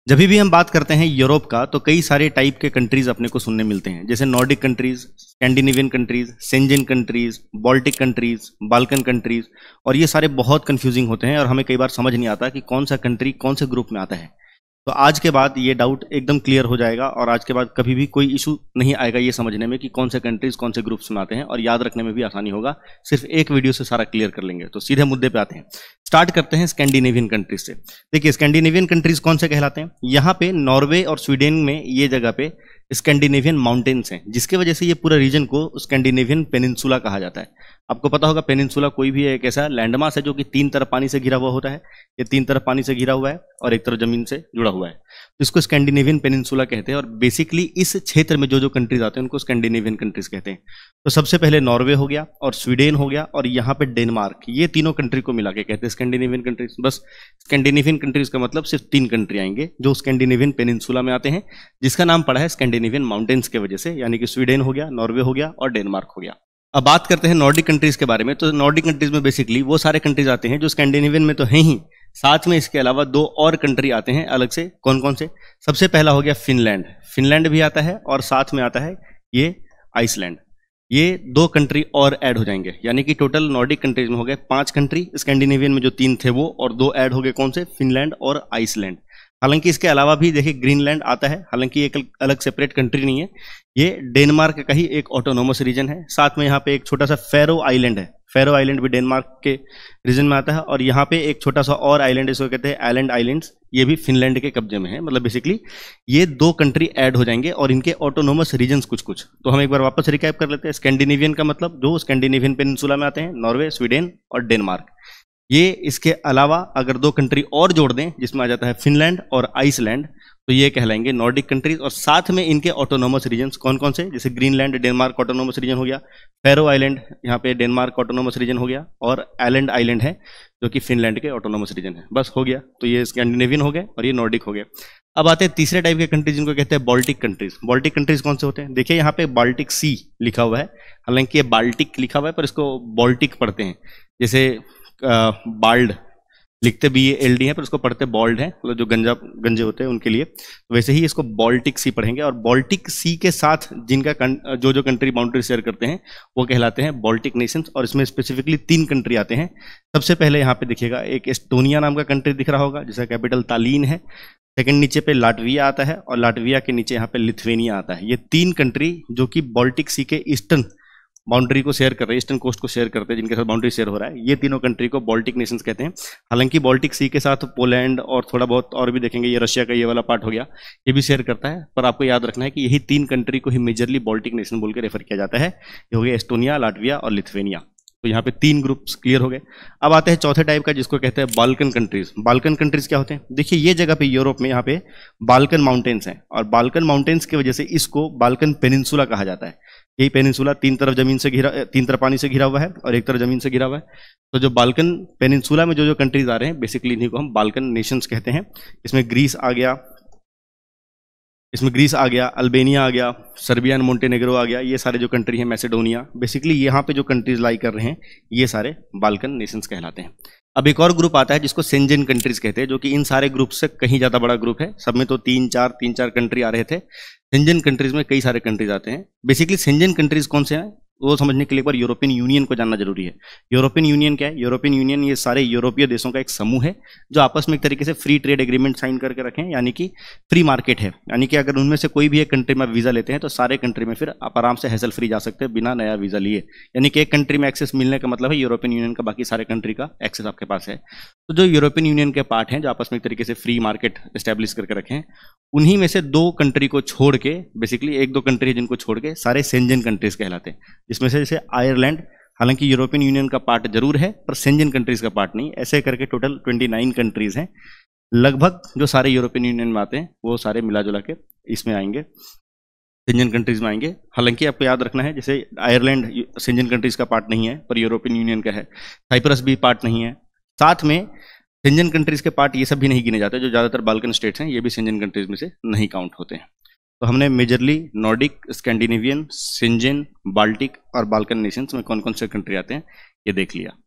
जब भी हम बात करते हैं यूरोप का तो कई सारे टाइप के कंट्रीज अपने को सुनने मिलते हैं, जैसे Nordic countries, Scandinavian countries, Schengen countries, Baltic countries, Balkan countries. और ये सारे बहुत कंफ्यूजिंग होते हैं और हमें कई बार समझ नहीं आता कि कौन सा कंट्री कौन से ग्रुप में आता है। तो आज के बाद ये डाउट एकदम क्लियर हो जाएगा और आज के बाद कभी भी कोई इशू नहीं आएगा ये समझने में कि कौन से कंट्रीज कौन से ग्रुप्स में आते हैं, और याद रखने में भी आसानी होगा। सिर्फ एक वीडियो से सारा क्लियर कर लेंगे। तो सीधे मुद्दे पे आते हैं, स्टार्ट करते हैं स्कैंडिनेवियन कंट्रीज से। देखिए स्कैंडिनेवियन कंट्रीज कौन से कहलाते हैं। यहाँ पे नॉर्वे और स्वीडन में ये जगह पे स्कैंडिनेवियन माउंटेन्स हैं, जिसके वजह से ये पूरा रीजन को स्कैंडिनेवियन पेनिनसुला कहा जाता है। आपको पता होगा पेनिनसुला कोई भी एक ऐसा लैंडमास है जो कि तीन तरफ पानी से घिरा हुआ होता है। ये तीन तरफ पानी से घिरा हुआ है और एक तरफ जमीन से जुड़ा हुआ है, तो इसको स्कैंडिनेवियन पेनिनसुला कहते हैं। और बेसिकली इस क्षेत्र में जो कंट्रीज आते हैं उनको स्कैंडिनेवियन कंट्रीज कहते हैं। तो सबसे पहले नॉर्वे हो गया और स्वीडन हो गया और यहाँ पे डेनमार्क, ये तीनों कंट्री को मिला के कहते हैं स्कैंडिनेवियन कंट्रीज। बस स्कैंडिनेवियन कंट्रीज का मतलब सिर्फ तीन कंट्री आएंगे जो स्कैंडिनेवियन पेनिनसुला में आते हैं, जिसका नाम पड़ा है स्कैंडिनेवियन माउंटेन्स के वजह से, यानी कि स्वीडन हो गया, नॉर्वे हो गया और डेनमार्क हो गया। अब बात करते हैं नॉर्डिक कंट्रीज के बारे में। तो नॉर्डिक कंट्रीज में बेसिकली वो सारे कंट्रीज आते हैं जो स्कैंडिनेवियन में तो हैं ही, साथ में इसके अलावा दो और कंट्री आते हैं अलग से। कौन कौन से? सबसे पहला हो गया फिनलैंड, फिनलैंड भी आता है और साथ में आता है ये आइसलैंड। ये दो कंट्री और ऐड हो जाएंगे, यानी कि टोटल नॉर्डिक कंट्रीज में हो गए 5 कंट्री। स्कैंडिनेवियन में जो 3 थे वो, और 2 ऐड हो गए, कौन से? फिनलैंड और आइसलैंड। हालांकि इसके अलावा भी देखिए ग्रीनलैंड आता है, हालांकि एक अलग सेपरेट कंट्री नहीं है, ये डेनमार्क का ही एक ऑटोनोमस रीजन है। साथ में यहाँ पे एक छोटा सा फेरो आइलैंड है, फेरो आइलैंड भी डेनमार्क के रीजन में आता है। और यहाँ पे एक छोटा सा और आइलैंड, इसको कहते हैं आइलैंड आइलैंड्स, ये भी फिनलैंड के कब्जे में है। मतलब बेसिकली ये 2 कंट्री ऐड हो जाएंगे और इनके ऑटोनोमस रीजन्स कुछ कुछ। तो हम एक बार वापस रिकैप कर लेते हैं। स्कैंडिनेवियन का मतलब जो स्कैंडिनेवियन पेनिनसुला में आते हैं, नॉर्वे, स्वीडन और डेनमार्क। ये इसके अलावा अगर 2 कंट्री और जोड़ दें जिसमें आ जाता है फिनलैंड और आइसलैंड, तो ये कहलाएंगे नॉर्डिक कंट्रीज। और साथ में इनके ऑटोनोमस रीजन्स कौन कौन से? जैसे ग्रीनलैंड डेनमार्क ऑटोनोमस रीजन हो गया, फेरो आइलैंड यहाँ पे डेनमार्क ऑटोनोमस रीजन हो गया, और आइलैंड आइलैंड है जो कि फिनलैंड के ऑटोनोमस रीजन है। बस हो गया। तो ये स्कैंडिनेवियन हो गए और ये नॉर्डिक हो गए। अब आते हैं तीसरे टाइप के कंट्रीज जिनको कहते हैं बाल्टिक कंट्रीज। बाल्टिक कंट्रीज कौन से होते हैं? देखिए यहाँ पे बाल्टिक सी लिखा हुआ है, हालांकि ये बाल्टिक लिखा हुआ है पर इसको बाल्टिक पढ़ते हैं। जैसे बाल्ड लिखते BALD है पर उसको पढ़ते बॉल्ड है, मतलब जो गंजे होते हैं उनके लिए। तो वैसे ही इसको बाल्टिक सी पढ़ेंगे। और बाल्टिक सी के साथ जिनका जो कंट्री बाउंड्री शेयर करते हैं वो कहलाते हैं बाल्टिक नेशंस। और इसमें स्पेसिफिकली 3 कंट्री आते हैं। सबसे पहले यहाँ पे देखिएगा एक एस्टोनिया नाम का कंट्री दिख रहा होगा जिसका कैपिटल तालीन है। सेकंड नीचे पे लाटविया आता है और लाटविया के नीचे यहाँ पे लिथुएनिया आता है। ये 3 कंट्री जो कि बाल्टिक सी के ईस्टर्न बाउंड्री को शेयर कर रहे हैं, ईस्टर्न कोस्ट को शेयर करते हैं, जिनके साथ बाउंड्री शेयर हो रहा है, ये तीनों कंट्री को बाल्टिक नेशंस कहते हैं। हालांकि बाल्टिक सी के साथ पोलैंड और थोड़ा बहुत और भी देखेंगे, ये रशिया का ये वाला पार्ट हो गया, ये भी शेयर करता है। पर आपको याद रखना है कि यही 3 कंट्री को ही मेजरली बाल्टिक नेशन बोल के रेफर किया जाता है। ये हो गया एस्टोनिया, लाटविया और लिथुएनिया। तो यहाँ पे 3 ग्रुप्स क्लियर हो गए। अब आते हैं चौथे टाइप का जिसको कहते हैं बाल्कन कंट्रीज। बाल्कन कंट्रीज क्या होते हैं? देखिए ये जगह पे यूरोप में यहाँ पे बाल्कन माउंटेन्स हैं, और बाल्कन माउंटेन्स की वजह से इसको बाल्कन पेनिनसुला कहा जाता है। यही पेनिनसुला 3 तरफ जमीन से घिरा, 3 तरफ पानी से घिरा हुआ है और एक तरफ जमीन से घिरा हुआ है। तो जो बाल्कन पेनिनसुला में जो कंट्रीज आ रहे हैं बेसिकली इन्हीं को हम बाल्कन नेशंस कहते हैं। इसमें ग्रीस आ गया, अल्बेनिया आ गया, सर्बिया एंड मोंटेनेग्रो आ गया, ये सारे जो कंट्री हैं, मैसेडोनिया, बेसिकली यहाँ पे जो कंट्रीज लाई कर रहे हैं ये सारे बाल्कन नेशंस कहलाते हैं। अब एक और ग्रुप आता है जिसको शेंजन कंट्रीज कहते हैं, जो कि इन सारे ग्रुप से कहीं ज़्यादा बड़ा ग्रुप है। सब में तो 3-4 कंट्री आ रहे थे, शेंजन कंट्रीज में कई सारे कंट्रीज आते हैं। बेसिकली शेंजन कंट्रीज कौन से हैं वो समझने के लिए एक बार यूरोपियन यूनियन को जानना जरूरी है। यूरोपियन यूनियन क्या है? यूरोपियन यूनियन ये सारे यूरोपीय देशों का एक समूह है जो आपस में एक तरीके से फ्री ट्रेड एग्रीमेंट साइन करके रखें, यानी कि फ्री मार्केट है। यानी कि अगर उनमें से कोई भी एक कंट्री में वीज़ा लेते हैं तो सारे कंट्री में फिर आप आराम से हैसल फ्री जा सकते हैं बिना नया वीज़ा लिए। यानी कि एक कंट्री में एक्सेस मिलने का मतलब है यूरोपियन यूनियन का बाकी सारे कंट्री का एक्सेस आपके पास है। तो जो यूरोपियन यूनियन के पार्ट हैं जो आपस में एक तरीके से फ्री मार्केट स्टैब्लिश करके रखें, उन्हीं में से 2 कंट्री को छोड़ के, बेसिकली 1-2 कंट्री जिनको छोड़ के सारे शेंजन कंट्रीज कहलाते हैं। जिसमें से जैसे आयरलैंड, हालांकि यूरोपियन यूनियन का पार्ट जरूर है पर शेंजन कंट्रीज का पार्ट नहीं। ऐसे करके टोटल 29 कंट्रीज हैं लगभग जो सारे यूरोपियन यूनियन में आते हैं, वो सारे मिला जुला के इसमें आएंगे, शेंजन कंट्रीज में आएंगे। हालांकि आपको याद रखना है जैसे आयरलैंड शेंजन कंट्रीज का पार्ट नहीं है पर यूरोपियन यूनियन का है, साइप्रस भी पार्ट नहीं है। साथ में शेंजन कंट्रीज के पार्ट ये सब भी नहीं गिने जाते, जो ज़्यादातर बाल्कन स्टेट्स हैं ये भी शेंजन कंट्रीज में से नहीं काउंट होते हैं। तो हमने majorly Nordic, Scandinavian, Schengen, Baltic और बाल्कन नेशंस में कौन कौन से कंट्री आते हैं ये देख लिया।